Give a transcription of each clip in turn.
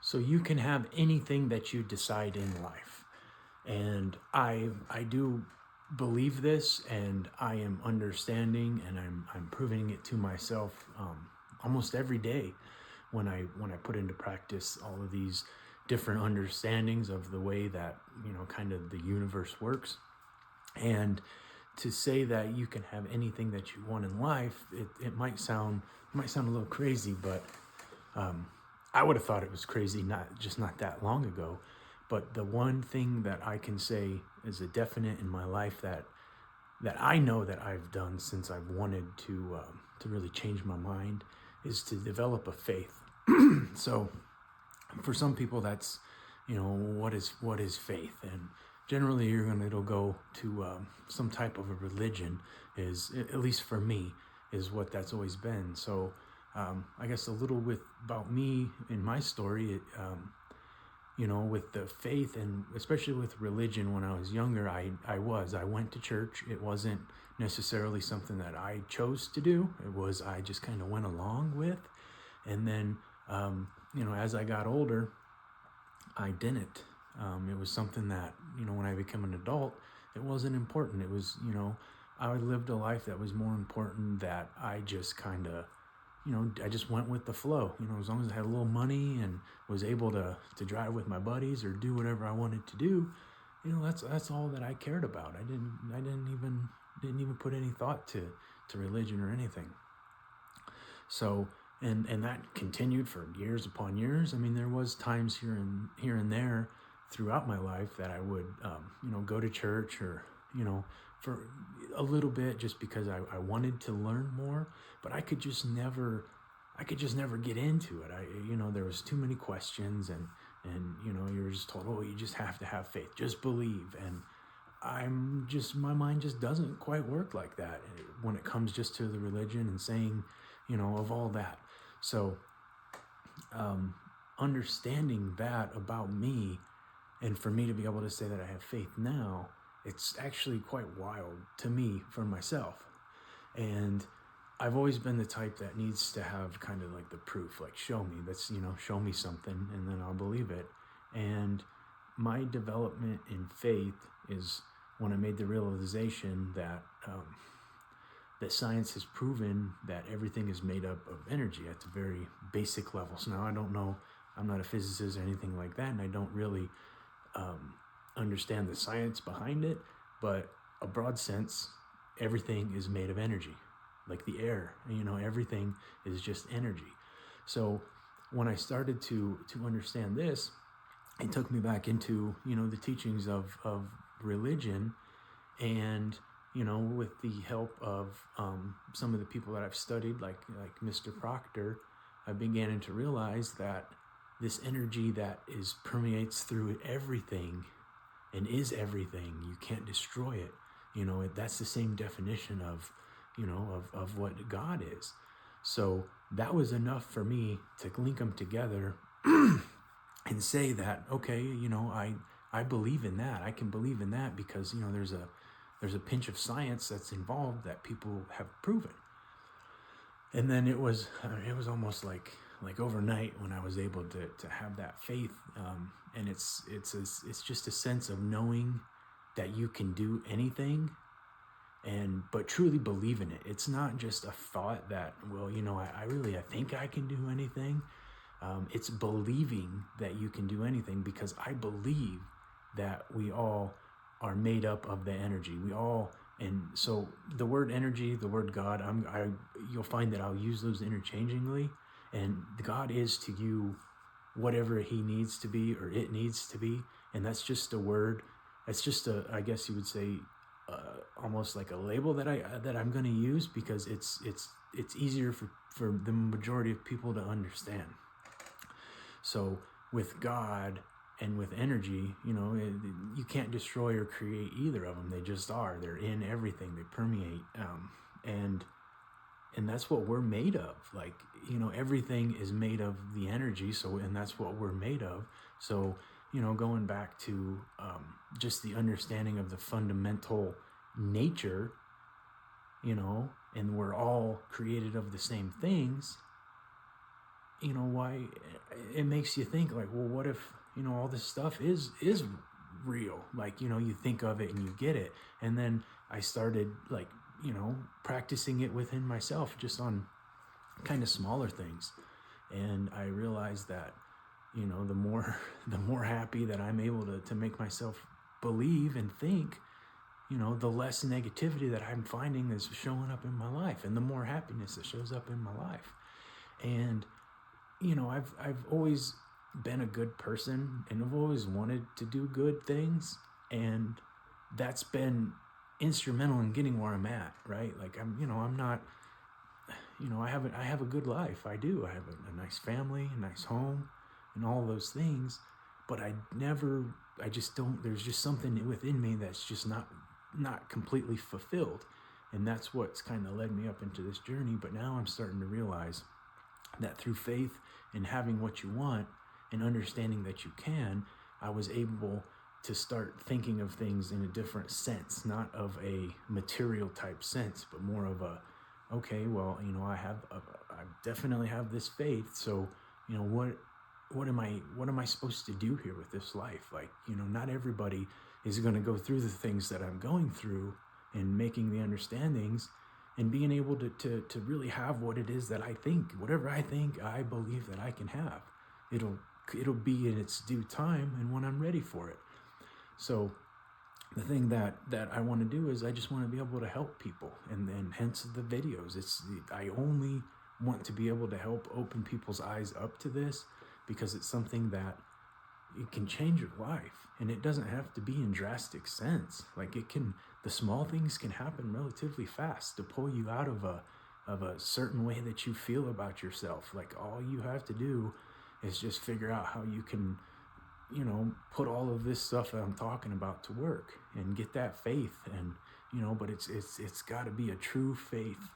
So you can have anything that you decide in life. And I do believe this, and I am understanding, and I'm proving it to myself almost every day when I put into practice all of these different understandings of the way that, kind of the universe works. And to say that you can have anything that you want in life, it might sound a little crazy, but I would have thought it was crazy not that long ago. But the one thing that I can say is a definite in my life that I know that I've done since I've wanted to really change my mind is to develop a faith. So for some people, that's, what is faith? And generally it'll go to some type of a religion, is, at least for me, is what that's always been. So I guess a little about me in my story, with the faith, and especially with religion. When I was younger, I went to church. It wasn't necessarily something that I chose to do. I just kind of went along with. And then, as I got older, I didn't. It was something that, when I became an adult, it wasn't important. It was, I lived a life that was more important, that I just kind of, I just went with the flow. As long as I had a little money and was able to drive with my buddies or do whatever I wanted to do, that's all that I cared about. I didn't even put any thought to religion or anything. So, and that continued for years upon years. I mean, there was times here and there throughout my life that I would, go to church, or, for a little bit, just because I wanted to learn more, but I could just never get into it. There was too many questions, and you were just told, oh, you just have to have faith, just believe. And my mind just doesn't quite work like that when it comes just to the religion and saying, of all that. So, understanding that about me, and for me to be able to say that I have faith now, it's actually quite wild to me for myself. And I've always been the type that needs to have kind of like the proof, like, show me something, and then I'll believe it. And my development in faith is when I made the realization that that science has proven that everything is made up of energy at the very basic levels. Now, I don't know, I'm not a physicist or anything like that, and I don't really understand the science behind it, but a broad sense, everything is made of energy, like the air. Everything is just energy. So when I started to understand this, it took me back into the teachings of religion, and with the help of some of the people that I've studied, like Mr. Proctor, I began to realize that this energy that permeates through everything and is everything, you can't destroy it. That's the same definition of what God is. So that was enough for me to link them together and say that, okay, I believe in that. I can believe in that because, there's a pinch of science that's involved that people have proven. And then it was almost like overnight when I was able to have that faith. And it's just a sense of knowing that you can do anything, but truly believe in it. It's not just a thought that, well, I think I can do anything. It's believing that you can do anything, because I believe that we all are made up of the energy. And so the word energy, the word God, you'll find that I'll use those interchangeably. And God is to you whatever he needs to be, or it needs to be. And that's just a word. It's just I guess you would say, almost like a label that I'm going to use, because it's easier for the majority of people to understand. So with God and with energy, you can't destroy or create either of them. They just are. They're in everything. They permeate. And that's what we're made of. Like, everything is made of the energy. So, and that's what we're made of. So, going back to just the understanding of the fundamental nature, and we're all created of the same things. why it makes you think like, well, what if, all this stuff is real? Like, you think of it and you get it. And then I started like, practicing it within myself just on kind of smaller things. And I realized that, the more the more happy that I'm able to make myself believe and think, the less negativity that I'm finding is showing up in my life, and the more happiness that shows up in my life. And I've always been a good person, and I've always wanted to do good things, and that's been instrumental in getting where I'm at, right? Like I'm not, I have a good life. I do. I have a nice family, a nice home, and all those things. But I just don't. There's just something within me that's just not completely fulfilled, and that's what's kind of led me up into this journey. But now I'm starting to realize that through faith and having what you want and understanding that you can, I was able to start thinking of things in a different sense, not of a material type sense, but more of a, okay, well, I definitely have this faith. So, what am I supposed to do here with this life? Like, not everybody is going to go through the things that I'm going through, and making the understandings and being able to really have what it is that I think. Whatever I think, I believe that I can have. It'll be in its due time and when I'm ready for it. So the thing that I want to do is I just want to be able to help people, and then hence the videos. I only want to be able to help open people's eyes up to this, because it's something that it can change your life, and it doesn't have to be in drastic sense. Like the small things can happen relatively fast to pull you out of a certain way that you feel about yourself. Like all you have to do is just figure out how you can, put all of this stuff that I'm talking about to work and get that faith. And, but it's got to be a true faith.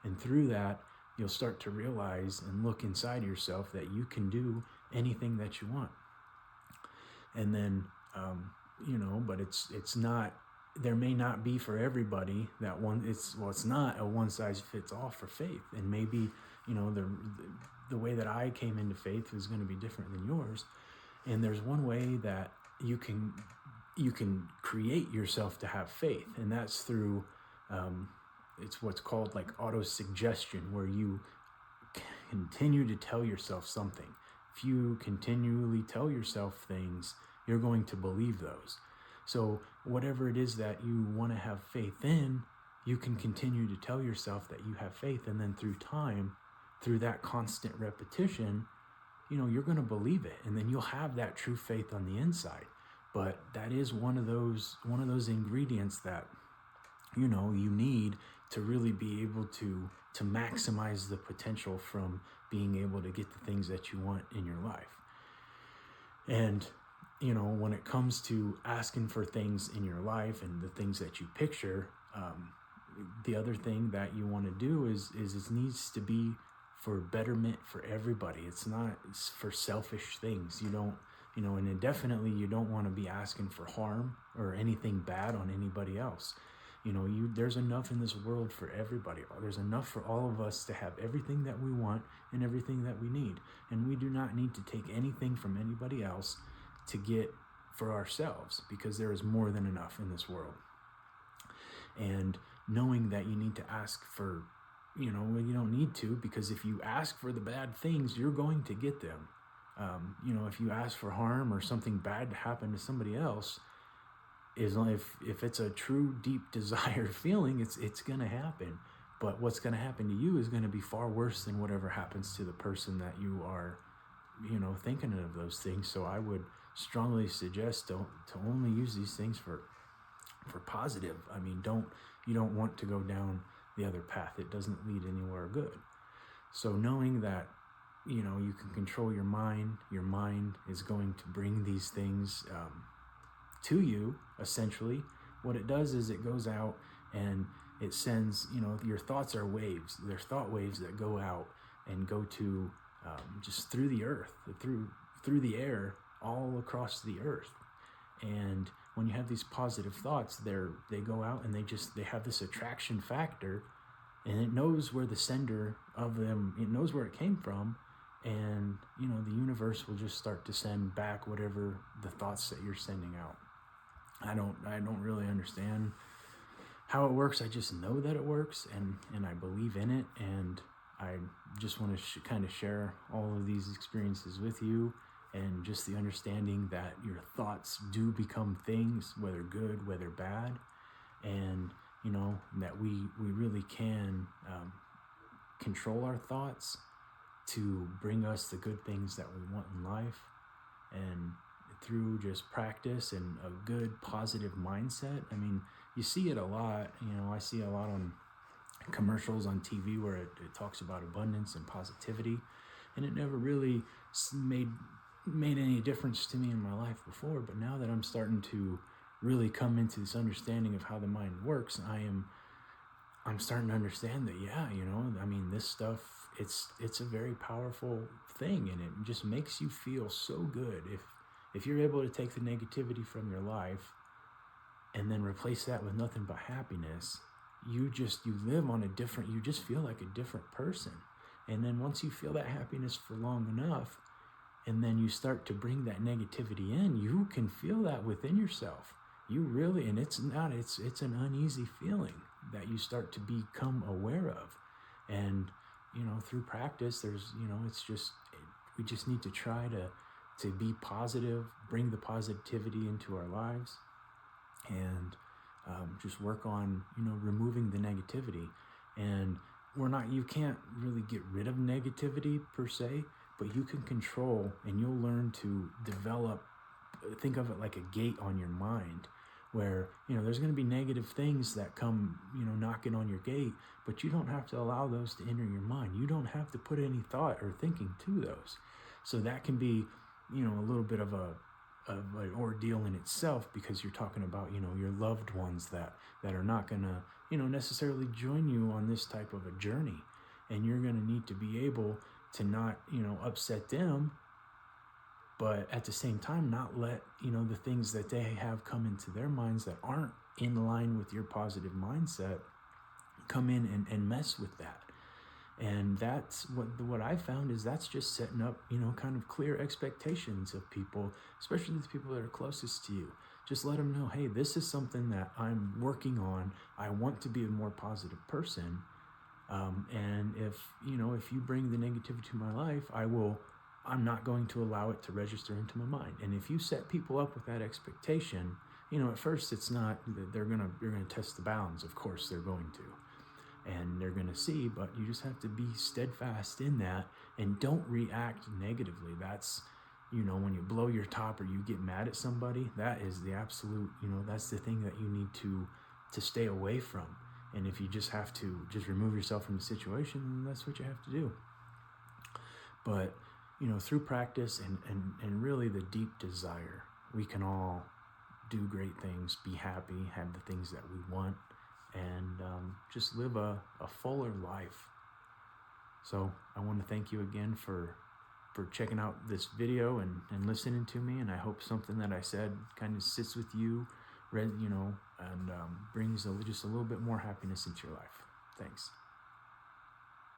And through that, you'll start to realize and look inside yourself that you can do anything that you want. And then, but it's not, there may not be for everybody that one, it's not a one size fits all for faith. And maybe, the way that I came into faith is going to be different than yours. And there's one way that you can create yourself to have faith, and that's through, it's what's called like auto-suggestion, where you continue to tell yourself something. If you continually tell yourself things, you're going to believe those. So whatever it is that you want to have faith in, you can continue to tell yourself that you have faith, and then through time, through that constant repetition, you're going to believe it, and then you'll have that true faith on the inside. But that is one of those ingredients that you need to really be able to maximize the potential from being able to get the things that you want in your life. And when it comes to asking for things in your life and the things that you picture, the other thing that you want to do is it needs to be for betterment for everybody. It's for selfish things. You don't, and indefinitely you don't want to be asking for harm or anything bad on anybody else. There's enough in this world for everybody. There's enough for all of us to have everything that we want and everything that we need. And we do not need to take anything from anybody else to get for ourselves, because there is more than enough in this world. And knowing that you need to ask for, you don't need to, because if you ask for the bad things, you're going to get them. If you ask for harm or something bad to happen to somebody else, if it's a true deep desired feeling, it's going to happen. But what's going to happen to you is going to be far worse than whatever happens to the person that you are, thinking of those things. So I would strongly suggest to only use these things for positive. I mean, you don't want to go down the other path. It doesn't lead anywhere good. So knowing that, you can control your mind is going to bring these things to you. Essentially, what it does is it goes out and it sends, your thoughts are waves. They're thought waves that go out and go to just through the earth, through the air, all across the earth. And when you have these positive thoughts, they go out and they have this attraction factor, and it knows where the sender of them, it knows where it came from, and the universe will just start to send back whatever the thoughts that you're sending out. I don't really understand how it works. I just know that it works, and I believe in it, and I just want to kind of share all of these experiences with you, and just the understanding that your thoughts do become things, whether good, whether bad, and that we really can control our thoughts to bring us the good things that we want in life. And through just practice and a good positive mindset, I mean, you see it a lot. I see a lot on commercials on TV where it talks about abundance and positivity, and it never really made any difference to me in my life before. But now that I'm starting to really come into this understanding of how the mind works, I'm starting to understand that, I mean, this stuff, it's a very powerful thing, and it just makes you feel so good if you're able to take the negativity from your life and then replace that with nothing but happiness. You live on you just feel like a different person. And then once you feel that happiness for long enough, and then you start to bring that negativity in, you can feel that within yourself. You really, and it's an uneasy feeling that you start to become aware of. And through practice, we just need to try to be positive, bring the positivity into our lives, and just work on removing the negativity. And you can't really get rid of negativity per se, but you can control, and you'll learn to think of it like a gate on your mind, where there's going to be negative things that come knocking on your gate, but you don't have to allow those to enter your mind. You don't have to put any thought or thinking to those. So that can be a little bit of an ordeal in itself, because you're talking about your loved ones that are not going to necessarily join you on this type of a journey, and you're going to need to be able to not upset them, but at the same time not let the things that they have come into their minds that aren't in line with your positive mindset come in and mess with that. And that's what I found is that's just setting up kind of clear expectations of people, especially the people that are closest to you. Just let them know, hey, this is something that I'm working on. I want to be a more positive person, and if you bring the negativity to my life, I'm not going to allow it to register into my mind. And if you set people up with that expectation, at first it's not, you're gonna test the bounds. Of course they're going to, and they're gonna see, but you just have to be steadfast in that and don't react negatively. That's, when you blow your top or you get mad at somebody, that is the absolute, that's the thing that you need to stay away from. And if you just have to remove yourself from the situation, then that's what you have to do. But through practice and really the deep desire, we can all do great things, be happy, have the things that we want, and just live a fuller life. So I want to thank you again for checking out this video and listening to me, and I hope something that I said kind of sits with you, and brings just a little bit more happiness into your life. Thanks.